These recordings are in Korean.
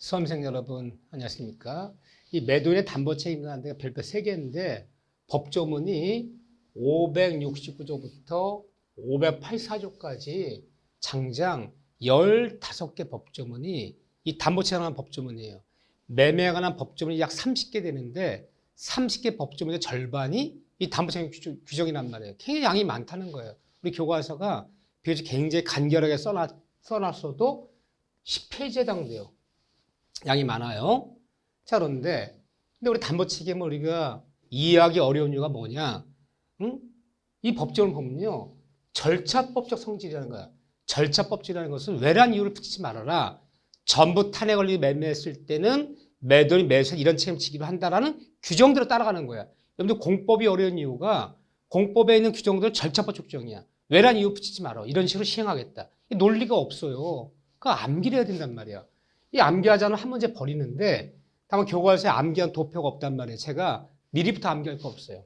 수험생 여러분 안녕하십니까? 이 매도인의 담보 책임이라는 데가 별표 3개인데 법조문이 569조부터 584조까지 장장 15개 법조문이 이 담보 책임에 관한 법조문이에요. 매매에 관한 법조문이 약 30개 되는데 30개 법조문의 절반이 이 담보 책임 규정이란 말이에요. 굉장히 양이 많다는 거예요. 우리 교과서가 비교적 굉장히 간결하게 써놨어도 10페이지에 해당돼요. 양이 많아요. 자, 근데 우리 담보 책임을 우리가 이해하기 어려운 이유가 뭐냐? 응? 이 법조문을 보면요. 절차법적 성질이라는 거야. 절차법적이라는 것은 왜란 이유를 붙이지 말아라. 전부 탄핵 권리 매매했을 때는 매도인이 매수에 이런 책임을 지기로 한다라는 규정대로 따라가는 거야. 여러분들 공법이 어려운 이유가 공법에 있는 규정들은 절차법적 규정이야. 왜란 이유 붙이지 말아. 이런 식으로 시행하겠다. 논리가 없어요. 그거 암기를 해야 된단 말이야. 이 암기하자는 한 문제 버리는데 다만 교과서에 암기한 도표가 없단 말이에요. 제가 미리부터 암기할 거 없어요.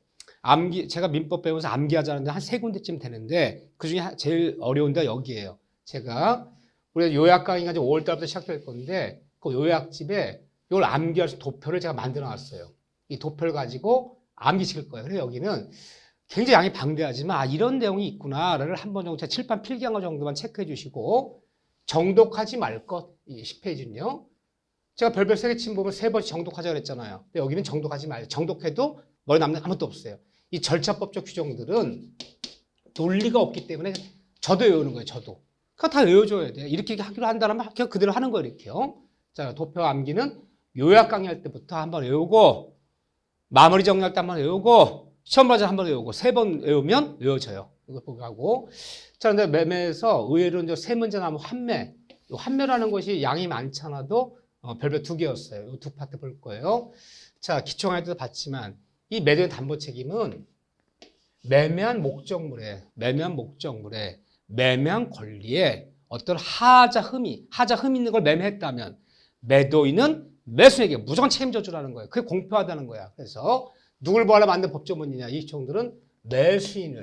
제가 민법 배우면서 암기하자는데 한 3군데쯤 되는데 그중에 제일 어려운 데가 여기예요. 제가 우리 요약 강의가 이제 5월 달부터 시작될 건데 그 요약집에 이걸 암기할 수 있는 도표를 제가 만들어 놨어요. 이 도표를 가지고 암기시킬 거예요. 그래서 여기는 굉장히 양이 방대하지만 이런 내용이 있구나를 한 번 정도 칠판 필기한 거 정도만 체크해 주시고 정독하지 말 것, 이 10페이지는요. 제가 별별 3개 침 보면 3번씩 정독하자 그랬잖아요. 근데 여기는 정독하지 말아요. 정독해도 머리 남는 아무것도 없어요. 이 절차법적 규정들은 논리가 없기 때문에 저도 외우는 거예요. 저도. 그거 다 외워줘야 돼요. 이렇게 하기로 한다면 그냥 그대로 하는 거예요. 이렇게요. 자, 도표 암기는 요약 강의할 때부터 한번 외우고 마무리 정리할 때 한번 외우고 시험 봐서 한번 외우고 3번 외우면 외워져요. 이거 보고 하고. 자, 근데 매매에서 의외로 이제 3문제 나오면 환매. 이 환매라는 것이 양이 많잖아도 별별 2개였어요. 이 2파트 볼 거예요. 자, 기초강의 때도 봤지만 이 매도인 담보 책임은 매매한 목적물에 매매한 권리에 어떤 하자 흠이 있는 걸 매매했다면 매도인은 매수인에게 무조건 책임져 주라는 거예요. 그게 공평하다는 거야. 그래서 누굴 보호하려 만든 법조문이냐? 이 규정들은 매수인을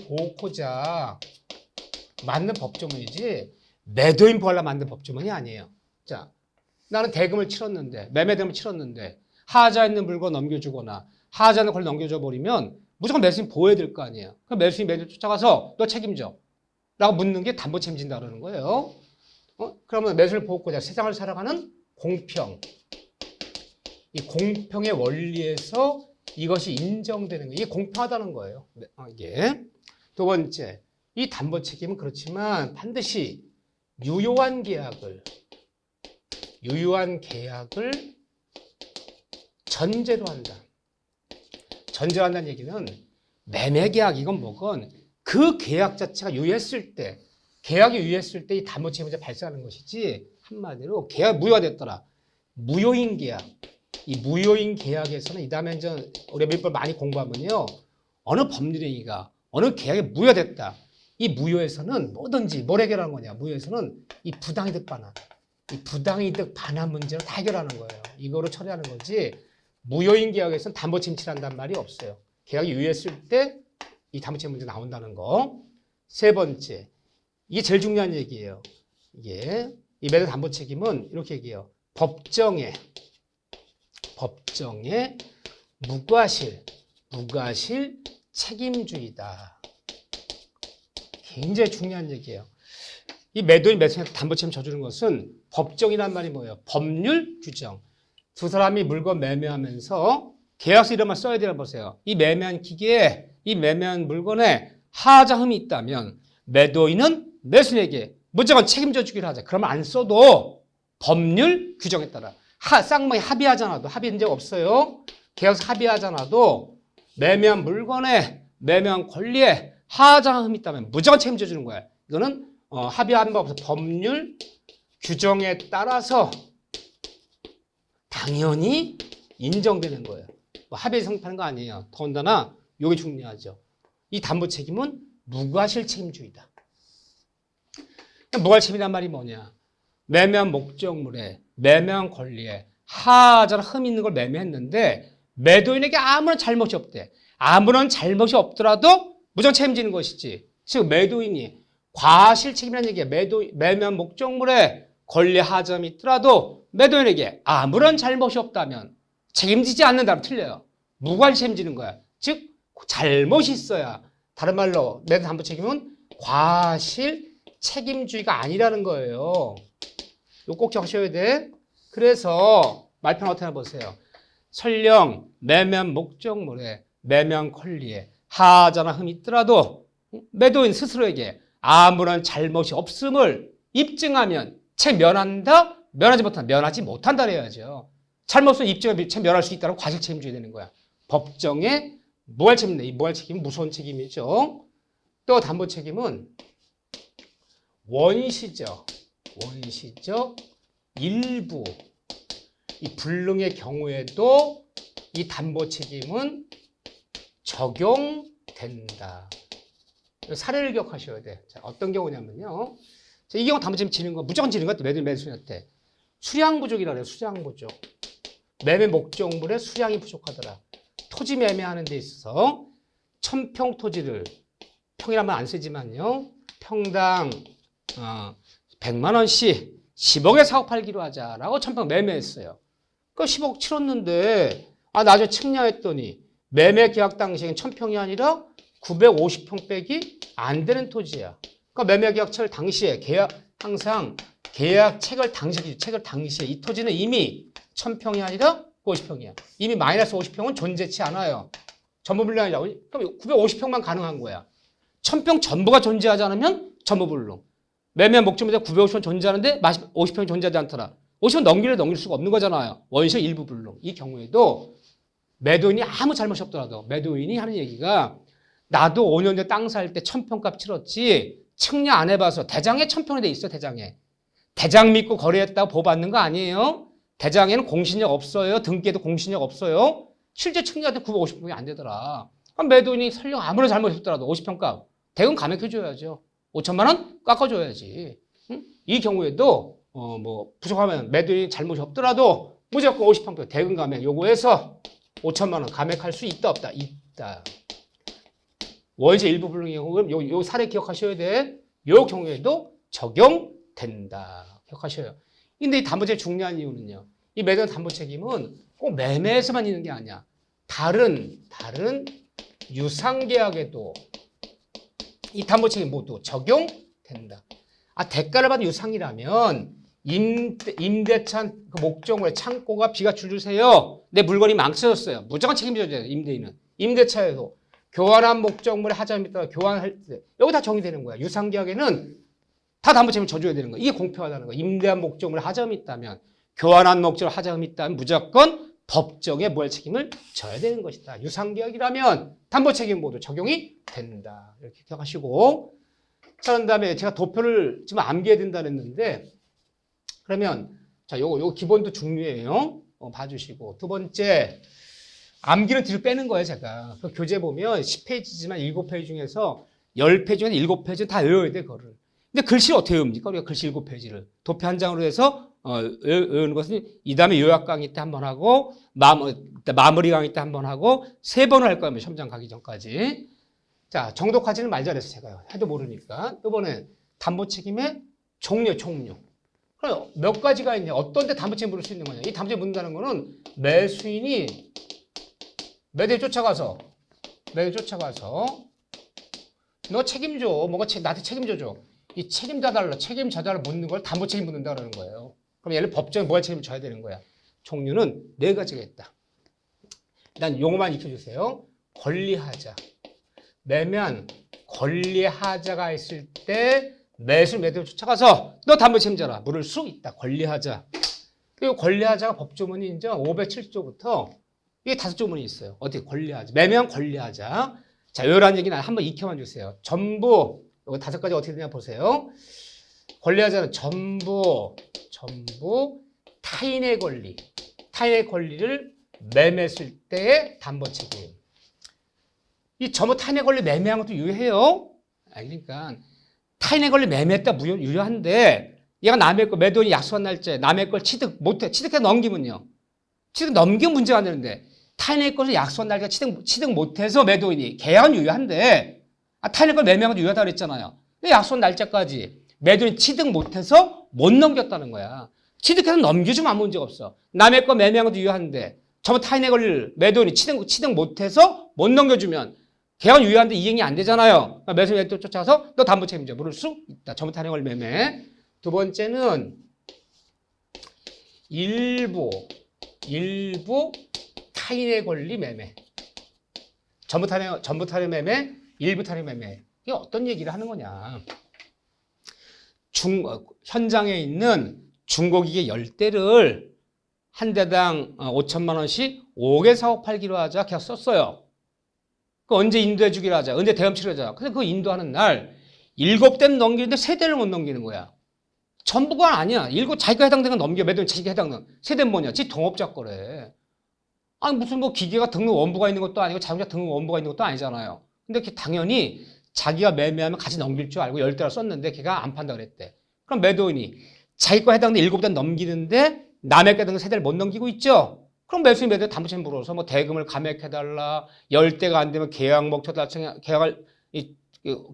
보호하고자 만든 법조문이지 매도인 보호하려 만든 법조문이 아니에요. 자, 나는 대금을 치렀는데 매매대금을 치렀는데 하자 있는 물건 넘겨주거나 하자 있는 권리 넘겨줘 버리면 무조건 매수인 보호해야 될 거 아니에요. 그럼 매수인 매도인 쫓아가서 너 책임져 라고 묻는 게 담보 책임진다 그러는 거예요. 그러면 매수를 보호하고자 세상을 살아가는 공평. 이 공평의 원리에서 이것이 인정되는 거예요. 이게 공평하다는 거예요. 이게. 두 번째, 이 담보 책임은 그렇지만 반드시 유효한 계약을 전제로 한다. 전제로 한다는 얘기는 매매 계약 이건 뭐건 그 계약 자체가 유효했을 때 계약이 유효했을 때 이 담보 책임이 발생하는 것이지 한마디로 계약 무효가 됐더라. 무효인 계약. 이 무효인 계약에서는 이 다음에 이제 우리 민법 많이 공부하면요. 어느 법률행위가 어느 계약이 무효됐다. 이 무효에서는 뭐든지 뭘 해결하는 거냐. 무효에서는 이 부당이득 반환 문제를 다 해결하는 거예요. 이거로 처리하는 거지. 무효인 계약에서는 담보 침체한다는 말이 없어요. 계약이 유효했을 때 이 담보 침체 문제 나온다는 거. 세 번째. 이게 제일 중요한 얘기예요. 이게 이 매도 담보 책임은 이렇게 얘기해요. 법정에 무과실 책임주의다. 굉장히 중요한 얘기예요. 이 매도인 매수인한테 담보 책임 져주는 것은 법정이란 말이 뭐예요? 법률 규정. 두 사람이 물건 매매하면서 계약서 이런 말 써야 되나 보세요. 이 매매한 기계에 이 매매한 물건에 하자 흠이 있다면 매도인은 매수인에게 무조건 책임져 주기로 하자. 그러면 안 써도 법률 규정에 따라 쌍방이 합의하잖아도 합의한 적 없어요. 계약서 합의하잖아도 매매한 물건에 매매한 권리에 하자 흠이 있다면 무조건 책임져 주는 거야. 이거는 합의한 바 없어. 법률 규정에 따라서 당연히 인정되는 거예요. 뭐 합의 성립하는 거 아니에요. 더군다나 이게 중요하죠. 이 담보 책임은 무과실 책임주의다. 무과실 책임이란 말이 뭐냐? 매매한 목적물에 매매한 권리에 하자나 흠 있는 걸 매매했는데 매도인에게 아무런 잘못이 없대. 아무런 잘못이 없더라도 무조건 책임지는 것이지. 즉 매도인이 과실 책임이라는 얘기야. 매매한 목적물에 권리하자음이 있더라도 매도인에게 아무런 잘못이 없다면 책임지지 않는다면 틀려요. 무관 책임지는 거야. 즉 잘못이 있어야, 다른 말로 매도 담보 책임은 과실 책임주의가 아니라는 거예요. 이거 꼭 적으셔야 돼. 그래서 말편 어떻게 하나 보세요. 설령 매매한 목적물에 매매한 권리에 하자나 흠이 있더라도 매도인 스스로에게 아무런 잘못이 없음을 입증하면 책 면한다? 면하지 못한다? 면하지 못한다 그래야죠. 잘못은 입증하면 책 면할 수 있다는 과실 책임주의 되는 거야. 법정에 무할 책임인데, 이 무할 책임은 무소원 책임이죠. 또 담보 책임은 원시적 일부 이 불능의 경우에도 이 담보 책임은 적용된다. 사례를 기억하셔야 돼. 자, 어떤 경우냐면요. 자, 이 경우 담보 책임 지는 거 무조건 지는 것 같아. 매수인한테 수량 부족이라 그래요. 수량 부족. 매매 목적물에 수량이 부족하더라. 토지 매매하는 데 있어서 1000평 토지를, 평이라면 안 쓰지만요, 평당 100만 원씩 10억에 사고 팔기로 하자라고 1000평 매매했어요. 그 10억 치렀는데 나중에 측량했더니 매매 계약 당시엔 1000평이 아니라 950평 빼기 안 되는 토지야. 그러니까 매매 계약처를 당시에 항상 계약책을 당시에 이 토지는 이미 1000평이 아니라 50평이야. 이미 마이너스 50평은 존재치 않아요. 전부불능이라고. 그럼 950평만 가능한 거야. 1000평 전부가 존재하지 않으면 전부불능. 매매한 목적물에 950평 존재하는데 50평이 존재하지 않더라. 50평 넘길 수가 없는 거잖아요. 원시 일부 불능. 이 경우에도 매도인이 아무 잘못이 없더라도 매도인이 하는 얘기가, 나도 5년 전에 땅 살 때 1000평 값 치렀지 측량 안 해봐서 대장에 1000평이 돼 있어. 대장 믿고 거래했다고 보호받는 거 아니에요. 대장에는 공신력 없어요. 등기에도 공신력 없어요. 실제 측량한테 950평이 안 되더라. 그럼 매도인이 설령 아무런 잘못이 없더라도 50평 값 대금 감액해줘야죠. 5천만 원 깎아줘야지. 응? 이 경우에도 부족하면 매도인이 잘못이 없더라도 무조건 50평 대금 감액 요구해서 5천만 원 감액할 수 있다 없다? 있다. 원시 일부 불능의 경우 요 사례 기억하셔야 돼. 요 경우에도 적용된다. 기억하셔요. 근데 이 담보책임 중요한 이유는요. 이 매도인 담보 책임은 꼭 매매에서만 있는 게 아니야. 다른 유상 계약에도 이 담보 책임 모두 적용된다. 대가를 받은 유상이라면 임대차 그 목적물의 창고가 비가 줄줄 새요. 내 물건이 망쳐졌어요. 무조건 책임져야 돼요. 임대인은. 임대차에도 교환한 목적물의 하자음이 있다가 교환할 때 여기 다 정의되는 거야. 유상 계약에는 다 담보 책임을 져줘야 되는 거야. 이게 공평하다는 거야. 임대한 목적물에 하자음이 있다면, 교환한 목적물에 하자음이 있다면 무조건 법정에 무할 책임을 져야 되는 것이다. 유상계약이라면 담보 책임 모두 적용이 된다. 이렇게 기억하시고, 자, 그런 다음에 제가 도표를 지금 암기해야 된다 그랬는데, 그러면 자, 요거 기본도 중요해요. 봐주시고, 두 번째 암기는 뒤로 빼는 거예요. 제가 그 교재 보면 10페이지지만 7페이지 중에서 10페이지 중에 7페이지는 다 외워야 돼. 그거를. 근데 글씨를 어떻게 외웁니까? 우리가 글씨 7페이지를 도표 한 장으로 해서 외우는 것은 이 다음에 요약 강의 때 한 번 하고 마무리 강의 때 한 번 하고 3번을 할 거예요. 시험장 가기 전까지. 자, 정독하지는 말자 그랬어요. 제가요. 해도 모르니까. 이번에 담보 책임의 종류. 그럼 몇 가지가 있냐? 어떤 데 담보 책임 물을 수 있는 거냐? 이 담보 책임 묻는다는 거는 매수인이 매도에 쫓아가서 너 책임져. 뭔가 나한테 책임져줘. 이 책임자달라 묻는 걸 담보 책임 묻는다 그러는 거예요. 그럼 얘는 법정에 뭐할 책임을 져야 되는 거야. 종류는 4가지가 있다. 일단 용어만 익혀주세요. 권리하자. 매매한 권리하자가 있을 때 매도에 쫓아가서 너 담보 책임져라. 물을 수 있다. 권리하자. 그리고 권리하자가 법조문이 이제 570조부터 이게 5조문이 있어요. 어떻게 권리하자. 매매한 권리하자. 자, 요런 얘기는 한번 익혀만 주세요. 전부, 이거 5가지 어떻게 되냐 보세요. 권리하자는 전부 타인의 권리를 매매했을 때의 담보 책임. 이 전부 타인의 권리 매매한 것도 유효해요. 그러니까 타인의 권리 매매했다 유효한데, 얘가 남의 거 매도인이 약속한 날짜에 남의 걸 취득해 넘기면요. 취득 넘기면 문제가 안 되는데, 타인의 것을 약속한 날짜 취득 못해서 매도인이 계약은 유효한데, 타인의 걸 매매한 것도 유효하다고 그랬잖아요. 근데 약속한 날짜까지 매도인이 취득 못해서 못 넘겼다는 거야. 취득해서 넘겨주면 아무 문제가 없어. 남의 거 매매한 것도 유효한데 저번 타인의 걸 매도인이 취득 못해서 못 넘겨주면 계약은 유효한데 이행이 안 되잖아요. 그러니까 매수인이 또 쫓아가서 너 담보 책임져 물을 수 있다. 저번 타인의 걸 매매. 두 번째는 일부 타인의 권리 매매. 전부 타인의 매매, 일부 타인의 매매. 이게 어떤 얘기를 하는 거냐. 현장에 있는 중고기계 10대를 한 대당 5천만 원씩 5개 사고 팔기로 하자 계약 썼어요. 그 언제 인도해 주기로 하자. 언제 대금 치료하자. 근데 그 인도하는 날 7대는 넘기는데 3대를 못 넘기는 거야. 전부가 아니야. 자기가 해당되는 건 넘겨. 매도인 자기가 해당되는. 3대는 뭐냐? 지 동업자 거래. 아니 무슨 뭐 기계가 등록 원부가 있는 것도 아니고 자동차 등록 원부가 있는 것도 아니잖아요. 근데 당연히 자기가 매매하면 같이 넘길 줄 알고 10대를 썼는데 걔가 안 판다 그랬대. 그럼 매도인이 자기 거 해당되는 7대는 넘기는데 남의 거 해당되는 3대를 못 넘기고 있죠. 그럼 매수인 매도인 담보채무 물어서 뭐 대금을 감액해달라, 10대가 안 되면 계약 목표달성, 계약을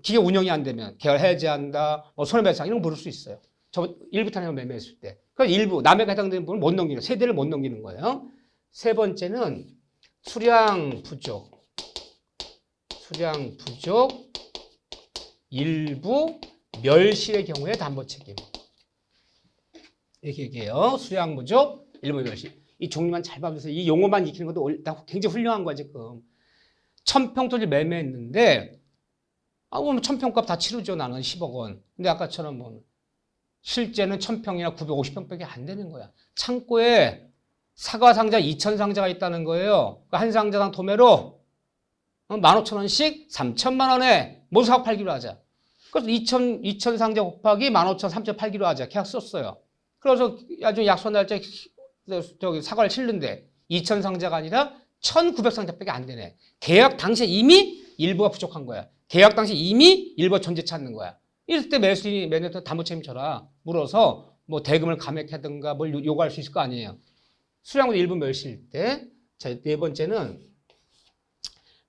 기계 운영이 안 되면 계약을 해지한다, 뭐 손해배상 이런 거 물을 수 있어요. 저 일부 타령을 매매했을 때. 그러니까 일부 남의 거 해당되는 부분을 못 넘기는 3대를 못 넘기는 거예요. 세 번째는 수량 부족, 일부 멸실의 경우에 담보 책임. 이렇게 얘기해요. 수량 부족, 일부 멸실. 이 종류만 잘 봐주세요. 이 용어만 익히는 것도 굉장히 훌륭한 거야 지금. 1000평 토지 매매했는데 그럼 1000평값 다 치르죠. 나는 10억 원. 근데 아까처럼 뭐 실제는 1000평이나 950평밖에 안 되는 거야. 창고에 사과 상자 2000상자가 있다는 거예요. 한 상자당 도매로 15,000원씩 3천만 원에 모두 사고 팔기로 하자. 그래서 2000상자 곱하기 15,000, 3,000 팔기로 하자. 계약 썼어요. 그래서 나중에 약속 날짜에 사과를 실는데 2000상자가 아니라 1900상자밖에 안 되네. 계약 당시에 이미 일부가 부족한 거야. 계약 당시 이미 일부가 존재 찾는 거야. 이럴 때 매수인이 매매도 담보 책임 져라 물어서 뭐 대금을 감액하든가 뭘 요구할 수 있을 거 아니에요. 수량으로 일부 멸실 때. 자, 네 번째는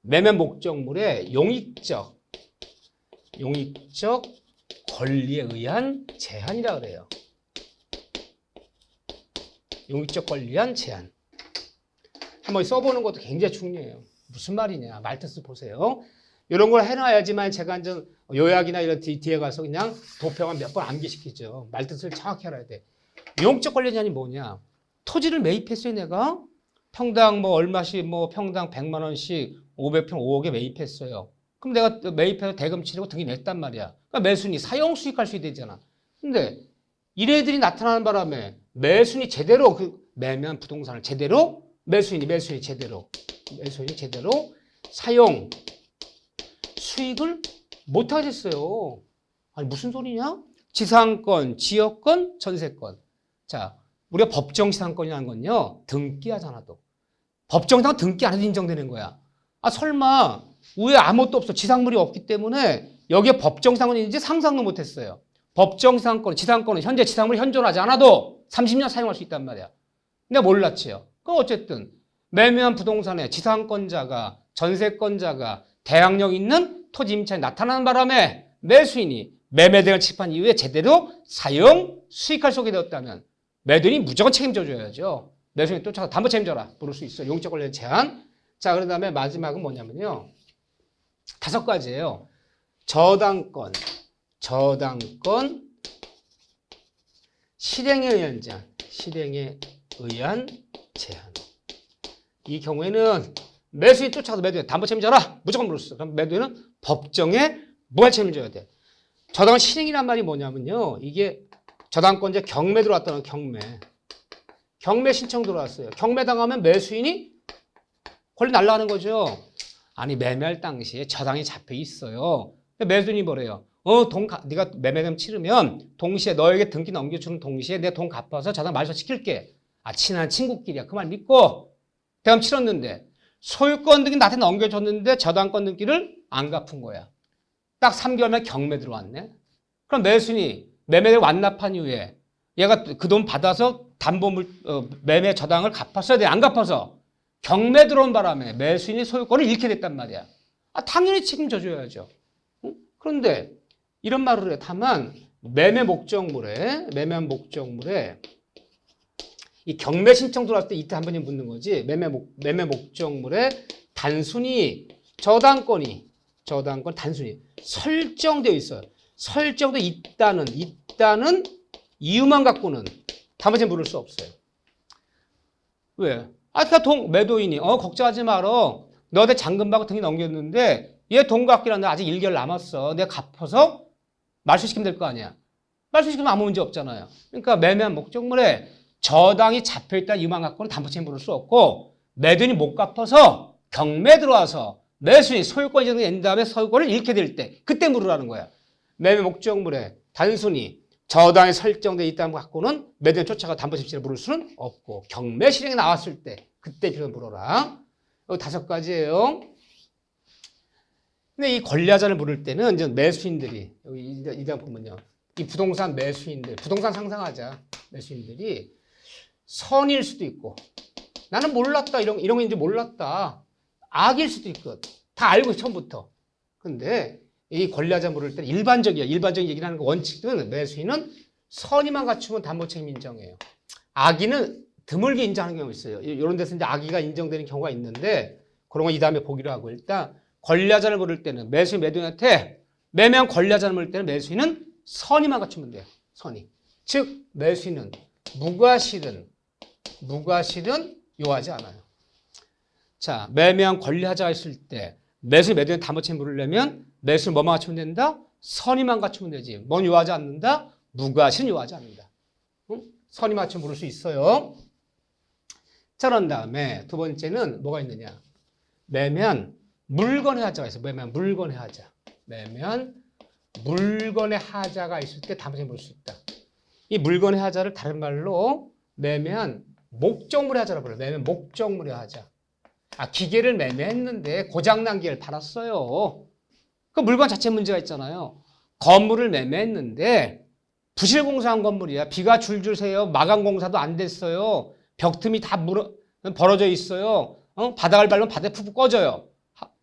매매 목적물의 용익적 권리에 의한 제한이라 그래요. 용익적 권리에 의한 제한. 한번 써보는 것도 굉장히 중요해요. 무슨 말이냐. 말뜻을 보세요. 이런 걸 해놔야지만 제가 이제 요약이나 이런 뒤에 가서 그냥 도표만 몇 번 암기시키죠. 말뜻을 정확히 알아야 돼. 용익적 권리의 제한이 뭐냐. 토지를 매입했어요, 내가. 평당 뭐 얼마씩 뭐 평당 100만 원씩 500평 5억에 매입했어요. 그럼 내가 매입해서 대금 치르고 등기 냈단 말이야. 그러니까 매수인이 사용 수익할 수 있잖아. 근데 이래들이 나타나는 바람에 매수인이 제대로 그 매매한 부동산을 제대로 매수인이 제대로 사용 수익을 못 하겠어요. 아니 무슨 소리냐? 지상권, 지역권, 전세권. 자, 우리가 법정지상권이라는 건요, 등기하잖아, 또. 법정지상권 등기 안 해도 인정되는 거야. 아, 설마, 위에 아무것도 없어. 지상물이 없기 때문에 여기에 법정지상권인지 상상도 못 했어요. 법정지상권, 지상권은 현재 지상물이 현존하지 않아도 30년 사용할 수 있단 말이야. 내가 몰랐지요. 그럼 어쨌든, 매매한 부동산에 지상권자가, 전세권자가 대항력 있는 토지 임차에 나타나는 바람에 매수인이 매매대금을 지급한 이후에 제대로 사용, 수익할 수 있게 되었다면 매도인이 무조건 책임져 줘야죠. 매수인이 쫓아가 담보 책임져라 부를 수 있어요. 용적 권리의 제한. 자, 그 다음에 마지막은 뭐냐면요. 5가지예요. 저당권, 실행에 의한 제한. 이 경우에는 매수인이 쫓아가서 매도인 담보 책임져라 무조건 물을 수 있어. 그럼 매도인은 법정에 무할 책임져야 돼. 저당 실행이란 말이 뭐냐면요. 이게 저당권자 경매 들어왔다는 경매 신청 들어왔어요. 경매 당하면 매수인이 권리 날라가는 거죠. 아니 매매할 당시에 저당이 잡혀 있어요. 매수인이 뭐래요? 네가 매매금 치르면 동시에 너에게 등기 넘겨주는 동시에 내 돈 갚아서 저당 말소시킬게. 아 친한 친구끼리야. 그 말 믿고 대금 치렀는데 소유권 등기 나한테 넘겨줬는데 저당권 등기를 안 갚은 거야. 딱 3개월 만에 경매 들어왔네. 그럼 매수인이 매매를 완납한 이후에 얘가 그 돈 받아서 매매 저당을 갚았어야 돼. 안 갚아서 경매 들어온 바람에 매수인이 소유권을 잃게 됐단 말이야. 아, 당연히 책임져 줘야죠. 그런데 이런 말을 해. 다만 매매 목적물에 이 경매 신청 들어왔을 때 이때 한 번씩 묻는 거지. 매매 목적물에 단순히 저당권 단순히 설정되어 있어요. 설정되어 있다는 이유만 갖고는 다음번에 물을 수 없어요. 왜? 매도인이 걱정하지 마라. 너한테 잔금받고 등기 넘겼는데 얘 돈 갚기로 하는데 아직 1개월 남았어. 내가 갚아서 말소시키면 될 거 아니야. 말소시키면 아무 문제 없잖아요. 그러니까 매매한 목적물에 저당이 잡혀있다는 이유만 갖고는 담보채무 물을 수 없고 매도인이 못 갚아서 경매 들어와서 매수인이 소유권이 정된 다음에 소유권을 잃게 될 때 그때 물으라는 거야. 매매 목적물에 단순히 저당이 설정되어 있다는 것 갖고는 매도인 쫓아가 담보채무를 물을 수는 없고 경매 실행이 나왔을 때 그때 필요로 물어라. 여기 5가지예요. 근데 이 권리하자를 물을 때는 이제 매수인들이 여기 이다 보면요. 이 부동산 매수인들, 부동산 상상하자. 매수인들이 선일 수도 있고 나는 몰랐다. 이런 거 이제 몰랐다. 악일 수도 있고 다 알고 처음부터. 근데 이 권리하자 물을 때 일반적인 얘기를 하는 거 원칙은 매수인은 선의만 갖추면 담보책임 인정해요. 악의는 드물게 인정하는 경우가 있어요. 이런 데서 이제 악의가 인정되는 경우가 있는데 그런 거 이 다음에 보기로 하고 일단 권리하자를 물을 때는 매도인한테 매매한 권리하자를 물을 때는 매수인은 선의만 갖추면 돼요. 선의. 즉 매수인은 무과실은 요하지 않아요. 자, 매매한 권리하자가 있을 때 매도인 담보채무 물으려면 매수는 뭐만 갖추면 된다? 선의만 갖추면 되지. 뭔 요하지 않는다? 무과실은 요하지 않는다. 응? 선의만 갖추면 물을 수 있어요. 자, 그런 다음에 두 번째는 뭐가 있느냐? 매매한 물건의 하자가 있어요. 매매한 물건의 하자. 매매한 물건의 하자가 있을 때 담보채무 물을 수 있다. 이 물건의 하자를 다른 말로 매매한 목적물의 하자라고 불러요. 매매한 목적물의 하자. 기계를 매매했는데 고장난 기계를 팔았어요. 그 물건 자체 문제가 있잖아요. 건물을 매매했는데 부실공사한 건물이야. 비가 줄줄 새요. 마감 공사도 안 됐어요. 벽틈이 다 벌어져 있어요. 바닥을 밟으면 바닥에 푹푹 꺼져요.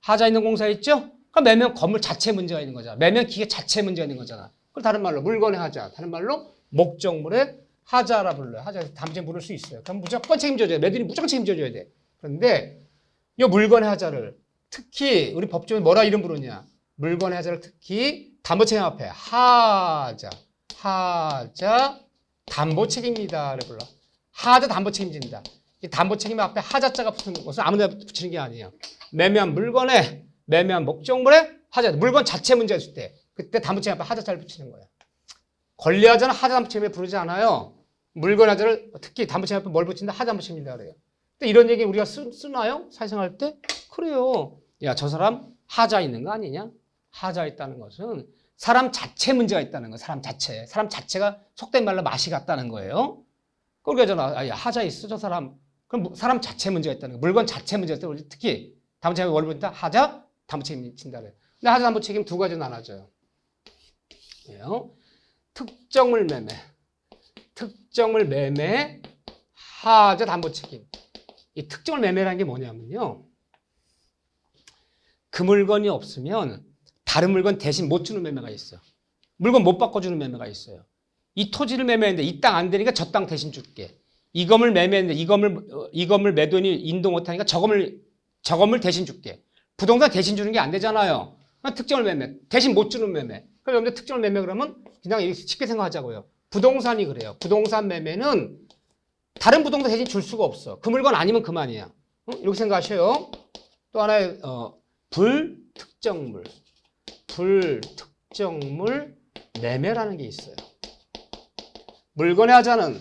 하자 있는 공사 있죠? 그럼 매매한 건물 자체 문제가 있는 거잖아. 매매한 기계 자체 문제가 있는 거잖아. 그걸 다른 말로 물건의 하자. 다른 말로 목적물의 하자라 불러요. 하자에서 담보채무 물을 수 있어요. 그럼 무조건 책임져줘야 돼. 매도인이 무조건 책임져줘야 돼. 그런데 이 물건의 하자를 특히 우리 법조에 뭐라 이름 부르냐? 물건의 하자를 특히 담보책임 앞에 하자 담보책임이다를 불러. 하자 담보책임진다. 이 담보책임 앞에 하자자가 붙는 것은 아무데나 붙이는 게 아니에요. 매매한 목적물에 하자. 물건 자체 문제가 있을 때 그때 담보책임 앞에 하자자를 붙이는 거예요. 권리하자는 하자 담보책임에 부르지 않아요. 물건 하자를 특히 담보책임 앞에 뭘 붙인다? 하자 담보책임이다 그래요. 근데 이런 얘기 우리가 쓰나요? 사회생활 때? 그래요. 야, 저 사람 하자 있는 거 아니냐? 하자 있다는 것은 사람 자체 문제가 있다는 거예요. 사람 자체가 속된 말로 맛이 갔다는 거예요. 그러잖아. 야, 하자 있어 저 사람. 그럼 사람 자체 문제가 있다는 거예요. 물건 자체 문제가 있다는 거예요. 특히 담보책임에 뭘 붙인다? 하자 담보책임 진다 그래요. 근데 하자 담보책임 두 가지로 나눠져요. 특정물 매매, 하자 담보책임. 이 특정물 매매라는 게 뭐냐면요. 그 물건이 없으면 다른 물건 대신 못 주는 매매가 있어요. 물건 못 바꿔주는 매매가 있어요. 이 토지를 매매했는데 이 땅 안 되니까 저 땅 대신 줄게. 이 건물 매매했는데 이 건물 매도인이 인도 못하니까 저 건물 대신 줄게. 부동산 대신 주는 게 안 되잖아요. 특정물 매매, 대신 못 주는 매매. 그럼 여러분들 특정물 매매 그러면 그냥 쉽게 생각하자고요. 부동산이 그래요. 부동산 매매는 다른 부동산 대신 줄 수가 없어. 그 물건 아니면 그만이야. 이렇게 생각하셔요. 또 하나의 불특정물 매매라는 게 있어요. 물건의 하자는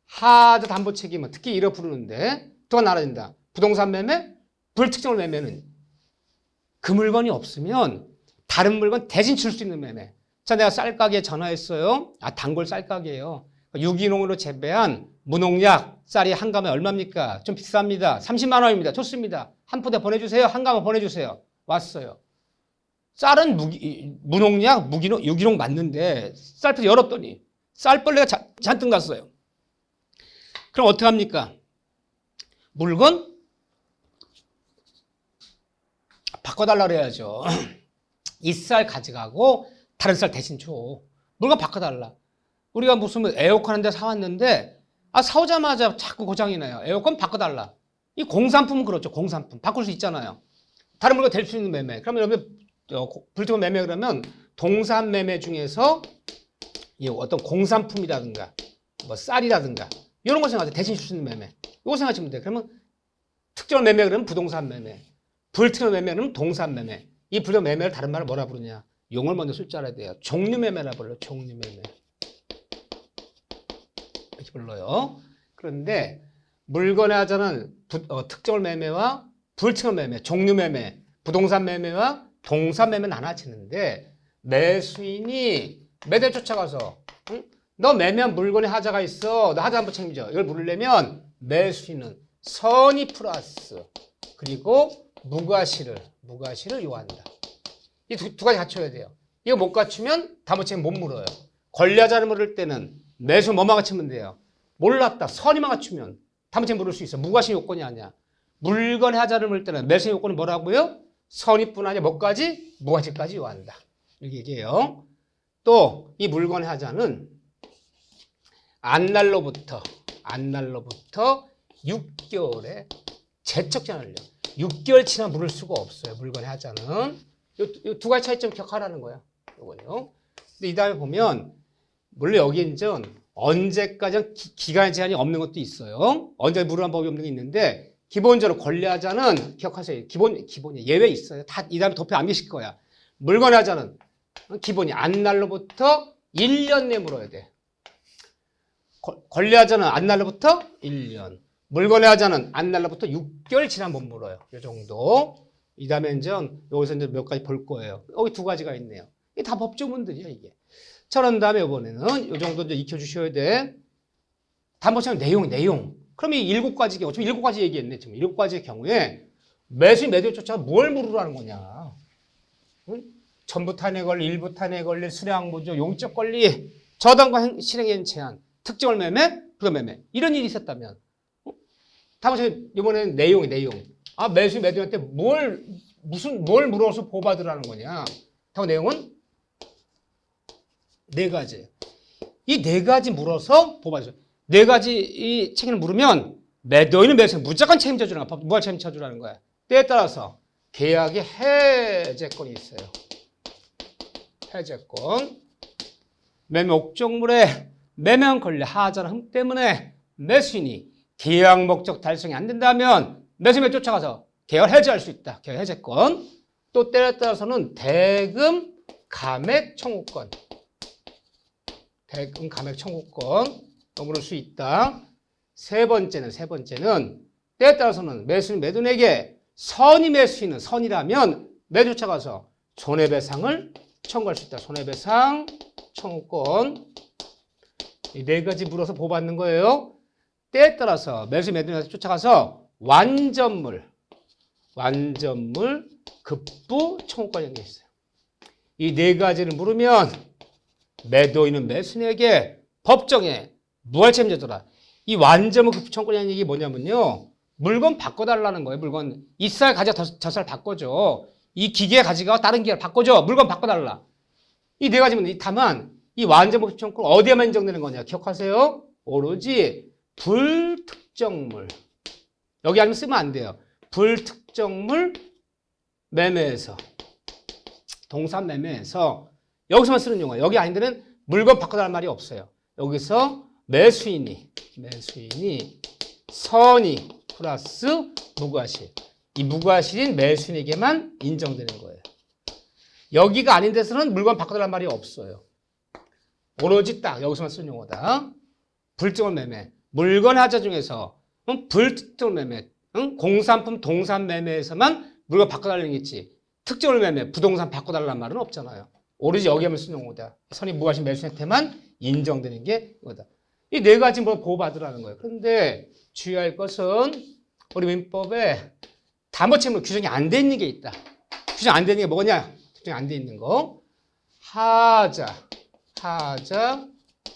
하자 담보 책임은 특히 이렇게 부르는데 또 하나 알아진다. 부동산 매매, 불특정물 매매는 그 물건이 없으면 다른 물건 대신 줄 수 있는 매매. 자, 내가 쌀가게에 전화했어요. 단골 쌀가게예요. 유기농으로 재배한 무농약 쌀이 한 감에 얼마입니까? 좀 비쌉니다. 30만 원입니다. 좋습니다. 한 포대 보내주세요. 한 감에 보내주세요. 왔어요. 쌀은 무농약, 유기농 맞는데 쌀포대 열었더니 쌀벌레가 잔뜩 났어요. 그럼 어떻게 합니까? 물건 바꿔달라 그래야죠. 이 쌀 가져가고 다른 쌀 대신 줘. 물건 바꿔달라. 우리가 무슨 에어컨 한 대 사왔는데 사오자마자 자꾸 고장이 나요. 에어컨 바꿔달라. 이 공산품은 그렇죠. 공산품. 바꿀 수 있잖아요. 다른 물건 될 수 있는 매매. 그러면 여러분 불특정 매매 그러면 동산 매매 중에서 이 어떤 공산품이라든가 뭐 쌀이라든가 이런 거 생각하세요. 대신 줄 수 있는 매매. 이거 생각하시면 돼요. 그러면 특정 매매 그러면 부동산 매매. 불특정 매매는 동산 매매. 이 불특정 매매를 다른 말로 뭐라 부르냐? 용을 먼저 쓸 줄 알아야 돼요. 종류 매매라 불러요. 종류 매매. 이렇게 불러요. 그런데 물건의 하자는 특정 매매와 불특정 매매, 종류 매매, 부동산 매매와 동산 매매 나눠지는데 매수인이 매도에 쫓아가서 너 매매한 물건에 하자가 있어. 너 하자 한번 책임져. 이걸 물으려면 매수인은 선의 플러스 그리고 무과실을 요한다. 이 두 가지 갖춰야 돼요. 이거 못 갖추면 담보책임 못 물어요. 권리하자를 물을 때는 매수 뭐만 갖추면 돼요. 몰랐다. 선의만 갖추면 담보책임 물을 수 있어. 무과실 요건이 아니야. 물건의 하자를 물을 때는 매수 요건은 뭐라고요? 선의뿐 아니라 뭐까지? 무과실까지 요한다. 이렇게 얘기해요. 또 이 물건의 하자는 안날로부터 6개월에 제척제한을요. 6개월 지나 물을 수가 없어요. 물건의 하자는. 이 두 가지 차이점 기억하라는 거야. 이거요. 근데 이 다음에 보면 물론 여기 이제 언제까지 기간 제한이 없는 것도 있어요. 언제 물을 법이 없는 게 있는데 기본적으로 권리하자는 기억하세요. 기본이 예외 있어요. 다 이 다음에 도표 안 계실 거야. 물건의 하자는 기본이 안날로부터 1년 내에 물어야 돼. 권리하자는 안날로부터 1년. 물건의 하자는 안날로부터 6개월 지나면 못 물어요. 이 정도. 이 다음에 이제 여기서 이제 몇 가지 볼 거예요. 여기 두 가지가 있네요. 이게 다 법조문들이야, 이게. 자, 그런 다음에 이번에는 이 정도 이제 익혀주셔야 돼. 담보채무 내용. 그럼 이 7가지 경우, 지금 7가지 얘기했네. 지금 7가지의 경우에 매수인 매도에 쫓아가 뭘 물으라는 거냐. 응? 전부 탄핵 권리, 일부 탄핵 권리, 수량 무조, 용적 권리, 저당과 실행엔 제한, 특정을 매매, 부도 매매. 이런 일이 있었다면. 담보채무 이번에는 내용. 매수인 매도한테 뭘 물어서 보호받으라는 거냐. 다음 내용은 4가지. 이 4가지 물어서 보호받으세요. 4가지 이 책임을 물으면 매도인은 매수인 무조건 책임져 주라는 거야. 무한 책임져 주라는 거야. 때에 따라서 계약의 해제권이 있어요. 해제권. 매매 목적물에 매매한 권리 하자나 흠 때문에 매수인이 계약 목적 달성이 안 된다면 매수인에 쫓아가서 계약을 해제할 수 있다. 계약 해제권. 또 때에 따라서는 대금 감액 청구권. 대금 감액 청구권 물을 수 있다. 세 번째는 때에 따라서는 매수인 매도인에게 선의 매수인은 선이라면 매도 쫓아가서 손해배상을 청구할 수 있다. 손해배상 청구권. 이 4가지 물어서 보호받는 거예요. 때에 따라서 매수인 매도인에게 쫓아가서 완전물 급부 청구권이 있어요. 이 4가지를 물으면 매도인은 매수인에게 법정에 무할 책임져줘라. 이 완전물 급부 청구권이라는 얘기 뭐냐면요. 물건 바꿔달라는 거예요. 물건 이 쌀 가져가 저 쌀 바꿔줘. 이 기계 가져가 다른 기계를 바꿔줘. 물건 바꿔달라. 이 4가지면 다만 이 완전물 급부 청구권 어디에만 인정되는 거냐. 기억하세요. 오로지 불특정물. 여기 아니면 쓰면 안 돼요. 불특정물 매매에서 동산 매매에서 여기서만 쓰는 용어예요. 여기 아닌 데는 물건 바꿔달라는 말이 없어요. 여기서 매수인이 선의 플러스 무과실. 이 무과실인 매수인에게만 인정되는 거예요. 여기가 아닌 데서는 물건 바꿔달라는 말이 없어요. 오로지 딱 여기서만 쓰는 용어다. 불특정물 매매. 물건 하자 중에서 불특정물 매매. 공산품 동산 매매에서만 물건 바꿔달라는 게 있지. 특정물 매매, 부동산 바꿔달라는 말은 없잖아요. 오로지 여기에만 쓰는 용어다. 선의 무과실 매수인한테만 인정되는 게 이거다. 이 4가지 뭐 보호받으라는 거예요. 그런데 주의할 것은 우리 민법에 담보채무로 규정이 안 돼 있는 게 있다. 규정 안 되는 게 뭐냐? 규정이 안 돼 있는 거. 하자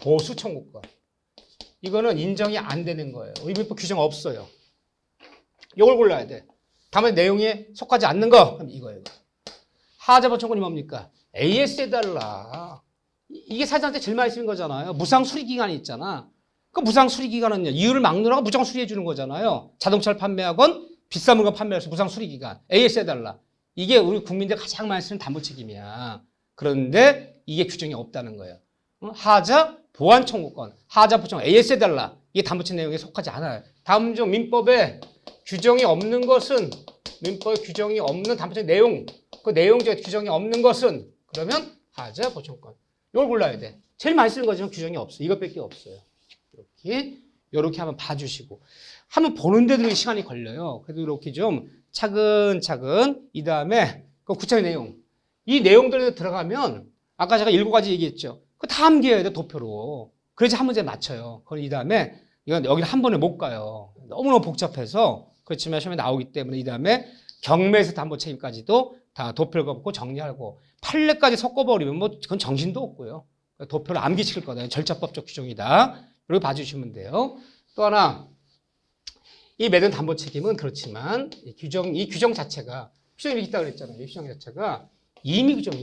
보수 청구권. 이거는 인정이 안 되는 거예요. 우리 민법 규정 없어요. 이걸 골라야 돼. 다만 내용에 속하지 않는 거. 그럼 이거예요. 하자 보수 청구권이 뭡니까? AS해달라. 이게 사장한테 제일 많이 쓰는 거잖아요. 무상 수리 기간이 있잖아. 그 무상 수리 기간은 이유를 막느라고 무상 수리해 주는 거잖아요. 자동차를 판매하건 비싼 물건 판매해서 무상 수리 기간 AS 해달라. 이게 우리 국민들 가장 많이 쓰는 담보 책임이야. 그런데 이게 규정이 없다는 거예요. 하자 보완 청구권, 하자 보청 AS 해달라. 이게 담보책 내용에 속하지 않아요. 다음 중 민법에 규정이 없는 것은 민법에 규정이 없는 담보책 내용, 그 내용 중에 규정이 없는 것은 그러면 하자 보청권. 이걸 골라야 돼. 제일 많이 쓰는 거지만 규정이 없어. 이것밖에 없어요. 이렇게 한번 봐주시고 한번 보는데도 시간이 걸려요. 그래도 이렇게 좀 차근차근 이 다음에 그 구체적인 내용 이 내용들에 들어가면 아까 제가 7가지 얘기했죠. 그거 다 암기해야 돼 도표로. 그래야지 한 문제 맞춰요. 그럼 이 다음에 이건 여기를 한 번에 못 가요. 너무너무 복잡해서 그렇지만 시험에 나오기 때문에 이 다음에 경매에서 담보 책임까지도 다 도표를 걷고 정리하고 판례까지 섞어버리면 뭐 그건 정신도 없고요. 도표를 암기시킬 거다. 절차법적 규정이다. 이렇게 봐주시면 돼요. 또 하나 이 매도인 담보 책임은 그렇지만 이 규정 자체가 규정이 이렇게 있다고 그랬잖아요. 이 규정 자체가 임의 규정.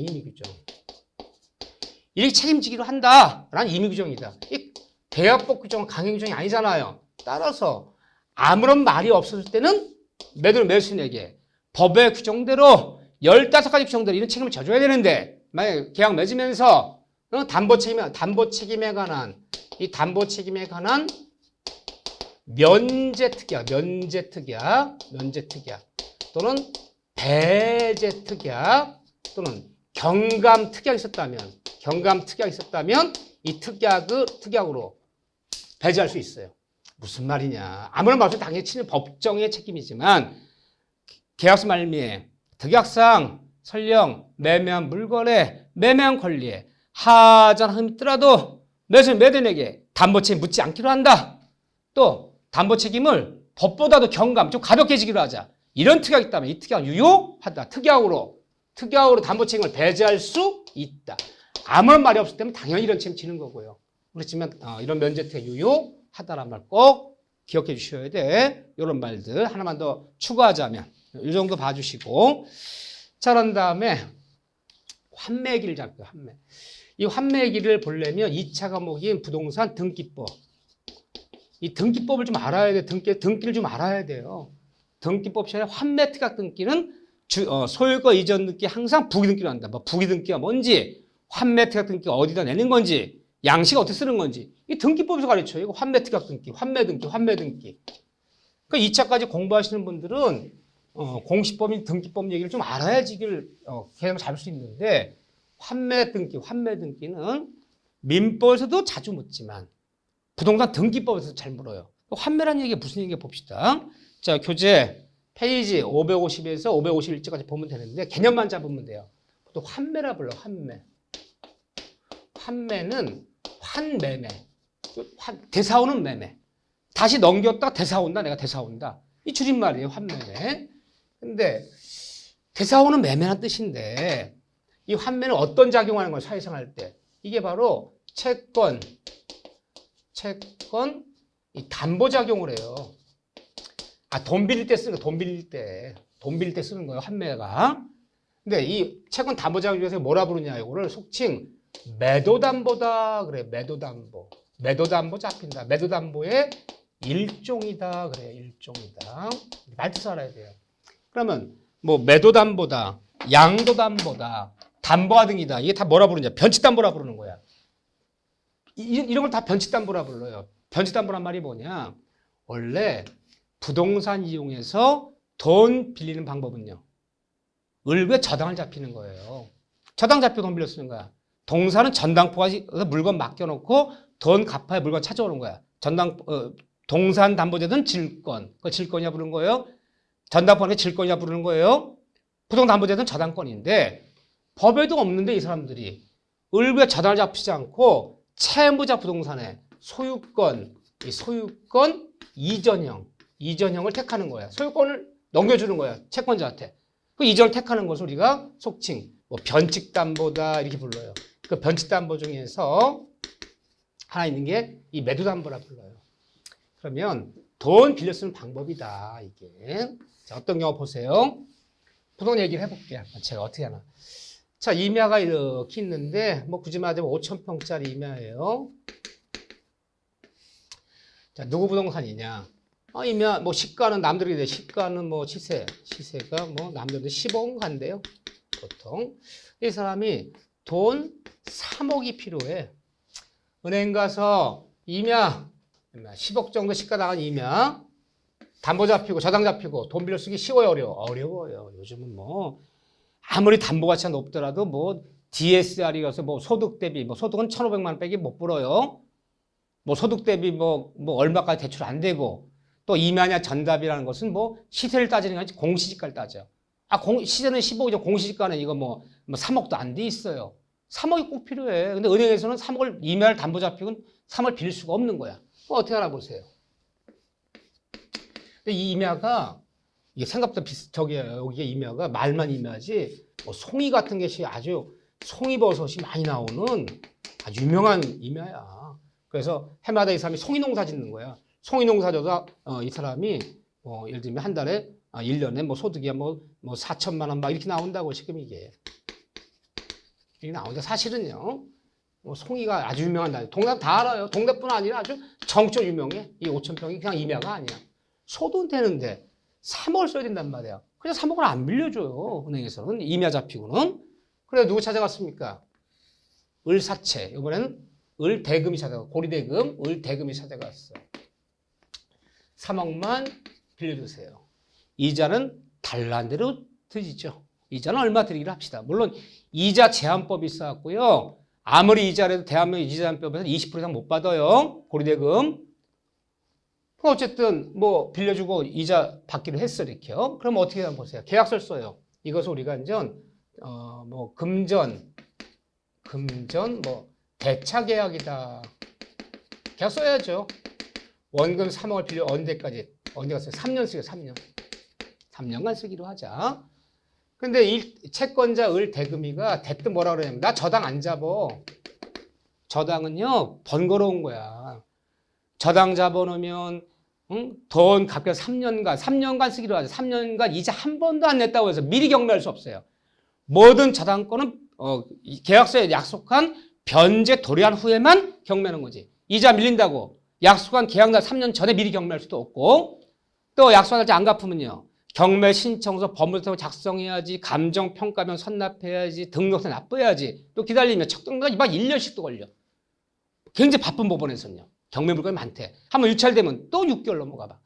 이렇게 책임지기로 한다라는 임의 규정이다. 이 대화법 규정은 강행 규정이 아니잖아요. 따라서 아무런 말이 없었을 때는 매도를 매수 내게 법의 규정대로 15가지 규정대로 이런 책임을 져줘야 되는데 만약에 계약 맺으면서 담보 책임에 관한 이 담보 책임에 관한 면제 특약 또는 배제 특약 또는 경감 특약이 있었다면 이 특약으로 배제할 수 있어요. 무슨 말이냐? 아무런 말 없이 당연히 치는 법정의 책임이지만 계약서 말미에 특약상 설령 매매한 물건에 매매한 권리에 하자나 흠이 있더라도 매도인에게 담보 책임 묻지 않기로 한다. 또 담보 책임을 법보다도 경감 좀 가볍게 지기로 하자. 이런 특약이 있다면 이 특약은 유효하다. 특약으로 담보 책임을 배제할 수 있다. 아무런 말이 없을 때는 당연히 이런 책임 지는 거고요. 그렇지만 이런 면제 특약 유효하다라는 말 꼭 기억해 주셔야 돼. 이런 말들 하나만 더 추가하자면 이 정도 봐주시고 자 그런 다음에 환매기를 잡고요. 이 환매기를 보려면 2차 과목인 부동산 등기법. 이 등기법을 좀 알아야 돼. 등기를 좀 알아야 돼요. 등기법 시간에 환매 특약 등기는 소유권 이전 등기 항상 부기 등기로 한다. 뭐 부기 등기가 뭔지, 환매 특약 등기가 어디다 내는 건지, 양식 어떻게 쓰는 건지. 이 등기법에서 가르쳐요. 이거 환매 특약 등기, 환매 등기. 그러니까 2차까지 공부하시는 분들은 공시법인 등기법 얘기를 좀 알아야지 이걸 개념을 잡을 수 있는데 환매 등기는 민법에서도 자주 묻지만 부동산 등기법에서 잘 물어요. 환매라는 얘기가 무슨 얘기인가 봅시다. 자, 교재 페이지 550에서 551쪽까지 보면 되는데 개념만 잡으면 돼요. 또 환매라 불러. 환매는 환매매. 대사오는 매매. 다시 넘겼다 대사온다. 내가 대사온다. 이 줄임말이에요. 환매매. 근데 대사오는 매매란 뜻인데 이 환매는 어떤 작용하는 거예요? 사회생활 때. 이게 바로 채권 이 담보작용을 해요. 돈 빌릴 때 쓰는 거, 돈 빌릴 때 쓰는 거예요, 환매가. 근데 이 채권 담보작용 중에서 뭐라 부르냐, 이거를 속칭 매도담보다 그래, 매도담보 잡힌다. 매도담보의 일종이다, 그래, 일종이다. 말뜻 알아야 돼요. 그러면 뭐 매도담보다, 양도담보다, 담보가 등이다. 이게 다 뭐라 부르냐, 변칙담보라 부르는 거야. 이런 걸 다 변칙담보라 불러요. 변칙담보란 말이 뭐냐? 원래 부동산 이용해서 돈 빌리는 방법은요. 을구에 저당을 잡히는 거예요. 저당 잡혀 돈 빌려 쓰는 거야. 동사는 전당포가 물건 맡겨놓고 돈 갚아야 물건 찾아오는 거야. 동산 담보제도는 질권. 그 질권이라 부르는 거예요. 전당포는 질권이라 부르는 거예요. 부동산 담보제도는 저당권인데 법에도 없는데 이 사람들이 을구에 저당을 잡히지 않고 채무자 부동산의 소유권 이전형을 택하는 거야. 소유권을 넘겨주는 거야. 채권자한테. 그 이전을 택하는 것을 우리가 속칭 변칙담보다 이렇게 불러요. 그 변칙담보 중에서 하나 있는 게 이 매도담보라 불러요. 그러면 돈 빌려 쓰는 방법이다. 이게. 자, 어떤 경우 보세요. 부동산 얘기를 해볼게요. 제가 어떻게 하나. 자, 임야가 이렇게 있는데 뭐 굳이 말하자면 5,000평짜리 임야예요. 자, 누구 부동산이냐? 임야 뭐 시가는 남들이 돼. 시가는 뭐 시세가 뭐 남들이 15억 간대요. 보통 이 사람이 돈 3억이 필요해. 은행 가서 임야 10억 정도 시가 나간 임야 담보 잡히고 저당 잡히고 돈 빌려 쓰기 쉬워요, 어려워요. 요즘은 뭐 아무리 담보 가치가 높더라도 뭐 DSR이어서 뭐 소득 대비 뭐 소득은 1,500만 원 빼기 못 벌어요. 뭐 소득 대비 뭐 얼마까지 대출 안 되고 또 임야냐 전답이라는 것은 뭐 시세를 따지는 게 아니라 공시지가를 따져. 시세는 15억이죠. 공시지가는 이거 뭐 3억도 안 돼 있어요. 3억이 꼭 필요해. 근데 은행에서는 3억을 임야를 담보 잡히고 3억을 빌릴 수가 없는 거야. 어떻게 알아보세요? 근데 이 임야가 이게 생각보다 여기에 임야가 말만 임야지 뭐 송이 같은 것이 아주 송이버섯이 많이 나오는 아주 유명한 임야야. 그래서 해마다 이 사람이 송이 농사 짓는 거야. 송이 농사 져서 이 사람이 예를 들면 한 달에 1년에 뭐 소득이 뭐 4천만 원 막 이렇게 나온다고 지금 이게 나오는데 사실은요. 송이가 아주 유명한 동네 다 알아요. 동네뿐 아니라 아주 전국적으로 유명해. 이 5,000평이 그냥 임야가 아니야. 소돈 되는데 3억을 써야 된단 말이야. 그냥 3억을 안 빌려줘요. 은행에서는 임야 잡히고는. 그래 누구 찾아갔습니까? 을사채. 이번에는 을대금이 찾아갔어. 고리대금, 을대금이 찾아갔어. 3억만 빌려주세요. 이자는 달란 대로 드리죠. 이자는 얼마 드리기로 합시다. 물론 이자 제한법이 있어갖고요. 아무리 이자라도 대한민국 이자 제한법에서 20% 이상 못 받아요. 고리대금. 어쨌든 뭐 빌려주고 이자 받기로 했어 이렇게요. 그럼 어떻게 하면 보세요. 계약서를 써요. 이것을 우리가 이제 뭐 금전 뭐 대차 계약이다. 계약 써야죠. 원금 3억을 빌려 언제까지 써요? 3년 쓰요. 3년간 쓰기로 하자. 근데 채권자 을대금이가 대뜸 뭐라 그러냐면 나 저당 안 잡어. 저당은요 번거로운 거야. 저당 잡아놓으면 돈 갚여 3년간 쓰기로 하죠. 3년간 이자 한 번도 안 냈다고 해서 미리 경매할 수 없어요. 모든 저당권은 계약서에 약속한 변제 도래한 후에만 경매하는 거지. 이자 밀린다고 약속한 계약날 3년 전에 미리 경매할 수도 없고 또 약속한 날짜 안 갚으면요. 경매 신청서 법무부터 작성해야지, 감정평가면 선납해야지, 등록세 납부해야지, 또 기다리면 척등까지 막 1년씩도 걸려. 굉장히 바쁜 법원에서는요. 경매 물건이 많대. 한번 유찰되면 또 6개월 넘어가 봐.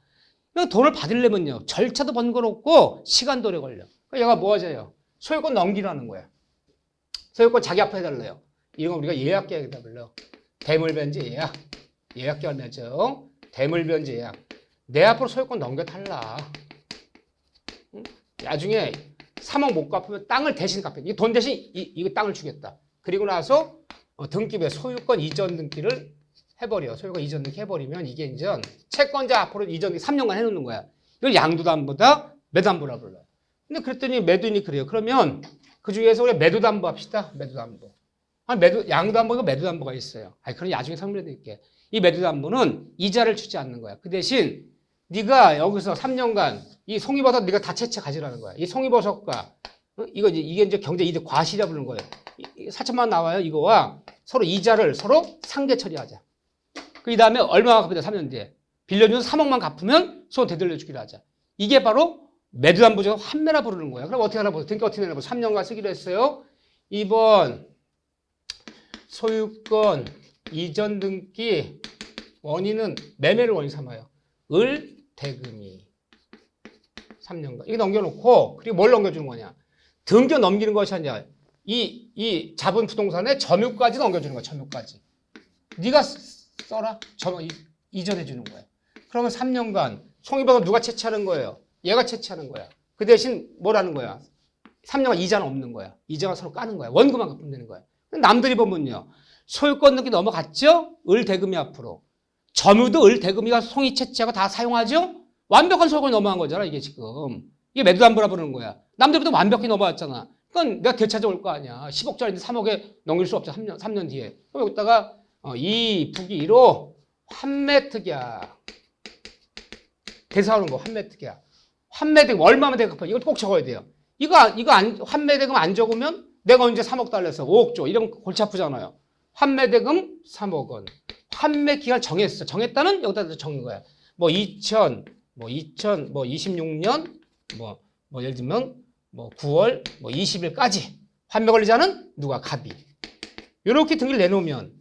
돈을 받으려면요. 절차도 번거롭고 시간도 오래 걸려. 얘가 뭐 하자요? 소유권 넘기라는 거야. 소유권 자기 앞에 해달래요. 이런 거 우리가 예약계약이다 불러. 대물변제 예약. 예약계약 맺죠. 대물변제 예약. 내 앞으로 소유권 넘겨달라. 나중에 3억 못 갚으면 땅을 대신 갚아. 이 돈 대신 이거 땅을 주겠다. 그리고 나서 등기부에 소유권 이전 등기를 해버려. 소유권 이전 등기 해버리면 이게 이제 채권자 앞으로 이전 등기 3년간 해놓는 거야. 이걸 양도담보다 매도담보라 불러요. 근데 그랬더니 매도인이 그래요. 그러면 그 중에서 우리 매도담보 합시다. 매도담보. 양도담보가 매도담보가 있어요. 그럼 나중에 설명해드릴게. 이 매도담보는 이자를 주지 않는 거야. 그 대신 네가 여기서 3년간 이 송이버섯 네가 다 채채 가지라는 거야. 이 송이버섯과 이게 이제 경제 이득 과실이라 부르는 거예요. 4천만 원 나와요. 이거와 서로 이자를 서로 상대 처리하자. 그 다음에 얼마가 갚으자 3년 뒤에. 빌려주면 3억만 갚으면 손 되돌려 주기로 하자. 이게 바로 매도담보 중 환매라 부르는 거야. 그럼 어떻게 알아보세요? 등기 어떻게 내려보세요? 3년간 쓰기로 했어요. 2번 소유권 이전 등기 원인은 매매를 원인 삼아요. 을대금이 3년간 이거 넘겨놓고 그리고 뭘 넘겨주는 거냐? 등기 넘기는 것이 아니라 이 잡은 부동산의 점유까지 넘겨주는 거야. 점유까지. 네가 써라. 이전해 주는 거야. 그러면 3년간 송이버섯 누가 채취하는 거예요? 얘가 채취하는 거야. 그 대신 뭐라는 거야? 3년간 이자는 없는 거야. 이자가 서로 까는 거야. 원금만 갚으면 되는 거야. 남들이 보면요. 소유권 등기 넘어갔죠? 을대금이 앞으로. 점유도 을대금이가 송이 채취하고 다 사용하죠? 완벽한 소유권이 넘어간 거잖아. 이게 지금. 이게 매도담보라 부르는 거야. 남들보다 완벽히 넘어갔잖아. 그건 내가 되찾아올 거 아니야. 10억짜리인데 3억에 넘길 수 없죠. 3년 뒤에. 그럼 여기다가 이 부기로 환매특약. 대사하는 거 환매특약. 환매대금 얼마만 대금 갚아. 이걸 꼭 적어야 돼요. 환매대금 안 적으면 내가 언제 3억 달러에서 5억 줘. 이런 거 골치 아프잖아요. 환매 대금 3억 원. 환매 기간 정했어. 정했다는 여기다 적는 거야. 뭐 2026년 예를 들면 9월 20일까지 환매 권리자는 누가? 갑이. 이렇게 등기를 내놓으면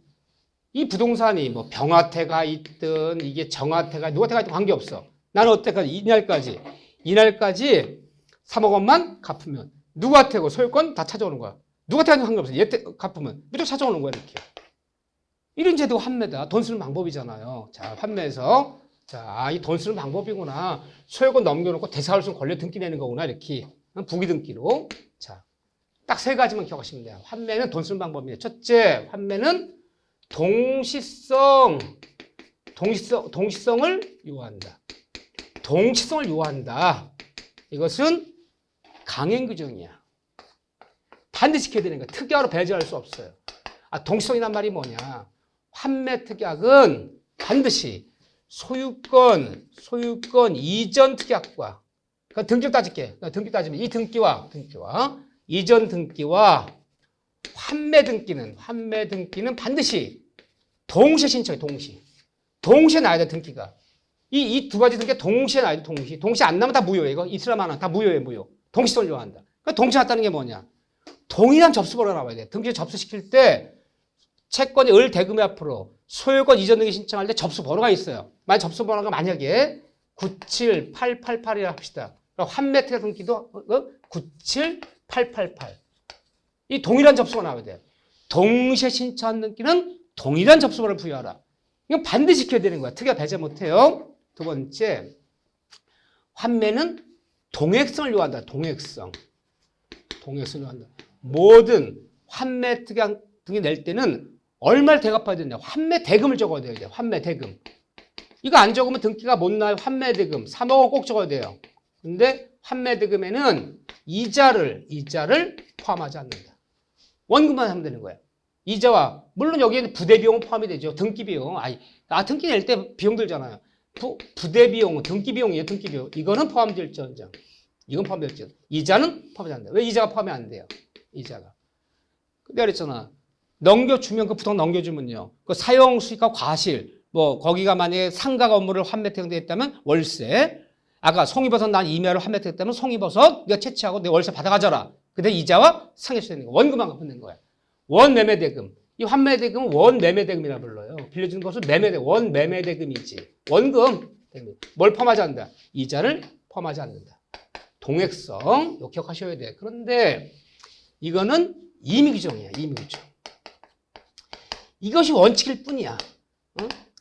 이 부동산이 뭐 병화태가 있든 이게 정화태가 누가태가 있든 관계없어. 나는 어때까지 이날까지 3억 원만 갚으면 누가태고 소유권 다 찾아오는 거야. 누가태가 관계없어. 얘 갚으면 무조건 찾아오는 거야. 이렇게. 이런 제도가 환매다. 돈 쓰는 방법이잖아요. 자, 환매에서 자, 이 돈 쓰는 방법이구나. 소유권 넘겨놓고 대사할수 권리 등기 내는 거구나. 이렇게 부기 등기로. 자, 딱 세 가지만 기억하시면 돼요. 환매는 돈 쓰는 방법이에요. 첫째, 환매는 동시성을 요한다. 동시성을 요한다. 이것은 강행 규정이야. 반드시 지켜야 되는 거야. 특약으로 배제할 수 없어요. 동시성이란 말이 뭐냐? 환매 특약은 반드시 소유권 이전 특약과 그러니까 등기 따질게. 등기 따지면 이 등기와 이전 등기와 환매 등기는 반드시 동시에 신청해. 동시에 나야 돼. 등기가 이 두 가지 등기가 동시에 나야 돼. 동시에 안 나면 다 무효해. 이거 이슬람 하나 다 무효해. 동시성을 요한다. 그러니까 동시에 났다는 게 뭐냐? 동일한 접수번호가 나와야 돼. 등기 접수시킬 때 채권이 을 대금의 앞으로 소유권 이전 등기 신청할 때 접수번호가 있어요. 접수번호가 만약에 97888이라 합시다. 환매 특약 등기도 97888. 이 동일한 접수가 나와야 돼요. 동시에 신청한 등기는 동일한 접수번호를 부여하라. 이건 반드시 지켜야 되는 거야. 특약 배제 못해요. 두 번째, 환매는 동액성을 요한다. 동액성을 요한다. 모든 환매 특약 등기 낼 때는 얼마를 대갚아야 되냐? 환매 대금을 적어야 돼요. 환매 대금. 이거 안 적으면 등기가 못 나요. 환매 대금 3억 원 꼭 적어야 돼요. 근데 환매 대금에는 이자를 포함하지 않는다. 원금만 하면 되는 거야. 이자와 물론 여기에는 부대 비용은 포함이 되죠. 등기 비용. 등기 낼 때 비용 들잖아요. 부대 비용은 등기 비용이에요. 등기 비용. 이거는 포함될지언정. 이건 포함될지언정. 이자는 포함이 안 돼요. 왜 이자가 포함이 안 돼요? 이자가. 내가 그랬잖아. 넘겨주면 그 부동 넘겨주면요. 그 사용 수익과 과실 거기가 만약에 상가 업무를 환매 특약되어 있다면 월세. 아까 송이버섯 난 임야를 환매 특약되면 송이버섯 네가 채취하고 내 월세 받아가져라. 근데 이자와 상해수 되는 거. 원금만 갚는 거야. 원매매대금. 이 환매대금은 원매매대금이라 불러요. 빌려주는 것은 원매매대금이지. 원금. 뭘 포함하지 않는다? 이자를 포함하지 않는다. 동액성. 이거 기억하셔야 돼. 그런데 이거는 임의규정이야. 임의규정. 이것이 원칙일 뿐이야.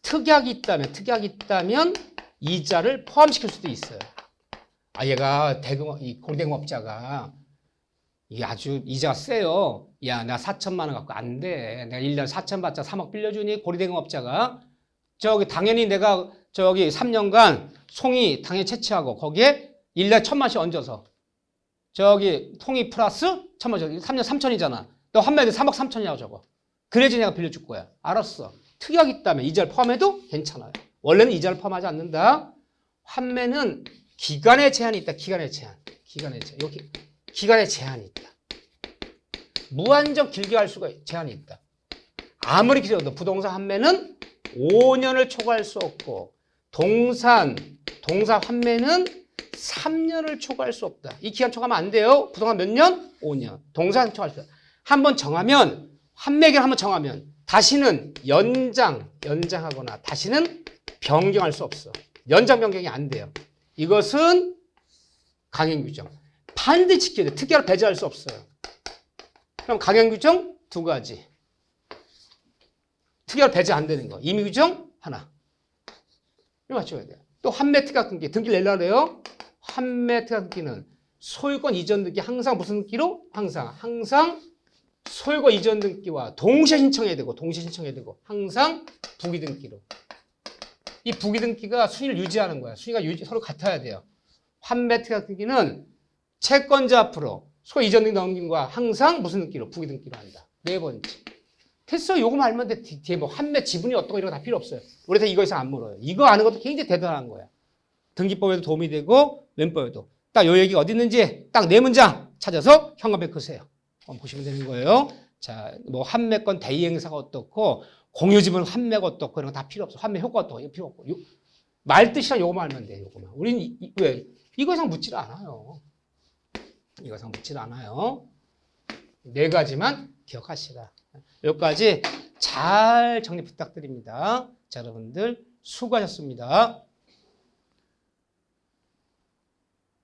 특약이 있다면 이자를 포함시킬 수도 있어요. 얘가 이 공대금업자가 이게 아주 이자가 세요. 야, 나 4천만 원 갖고 안 돼. 내가 1년 4천 받자 3억 빌려주니 고리대금업자가 당연히 내가 3년간 송이 당연히 채취하고 거기에 1년 1,000만씩 얹어서 송이 플러스 1,000만 3년 3천이잖아. 너 환매대 3억 3천이라고 적어. 그래야지 내가 빌려줄 거야. 알았어. 특약이 있다면 이자를 포함해도 괜찮아요. 원래는 이자를 포함하지 않는다. 환매는 기간의 제한이 있다. 기간의 제한. 여기 기간의 제한이 있다. 무한정 길게 할 수가 제한이 있다. 아무리 길어도 부동산 환매는 5년을 초과할 수 없고 동사 환매는 3년을 초과할 수 없다. 이 기간 초과하면 안 돼요. 부동산 몇 년? 5년. 동산 초과할 수 없다. 한번 정하면 환매기를 한번 정하면 다시는 연장하거나 다시는 변경할 수 없어. 연장 변경이 안 돼요. 이것은 강행규정. 반드시 지켜야 돼. 특약을 배제할 수 없어요. 그럼 강행규정 두 가지. 특약을 배제 안 되는 거. 임의규정 하나. 이거 맞춰야 돼요. 또 환매 특약 등기. 등기를 내려고 해요. 환매 특약 등기는 소유권 이전 등기 항상 무슨 등기로? 항상 소유권 이전 등기와 동시에 신청해야 되고 항상 부기 등기로. 이 부기 등기가 순위를 유지하는 거야. 순위가 서로 같아야 돼요. 환매 특약 등기는 채권자 앞으로 소유 이전 등기 넘김과 항상 무슨 등기로? 부기 등기로 한다. 네 번째. 됐어. 요거만 알면 돼. 뒤에 환매 지분이 어떤 거 이런 거 다 필요 없어요. 우리 다 이거 이상 안 물어요. 이거 아는 것도 굉장히 대단한 거야. 등기법에도 도움이 되고 왼법에도. 딱 요 얘기가 어디 있는지 딱 네 문장 찾아서 현관에 끄세요. 보시면 되는 거예요. 자, 뭐 환매권 대이행사가 어떻고 공유지분 환매가 어떻고 이런 거 다 필요 없어. 환매 효과 어떻고 이거 필요 없고. 말 뜻이랑 요거만 알면 돼. 요거만. 우린 왜 이거 이상 묻질 않아요. 이거 이상 묻질 않아요. 네 가지만 기억하시라. 여기까지 잘 정리 부탁드립니다. 자, 여러분들 수고하셨습니다.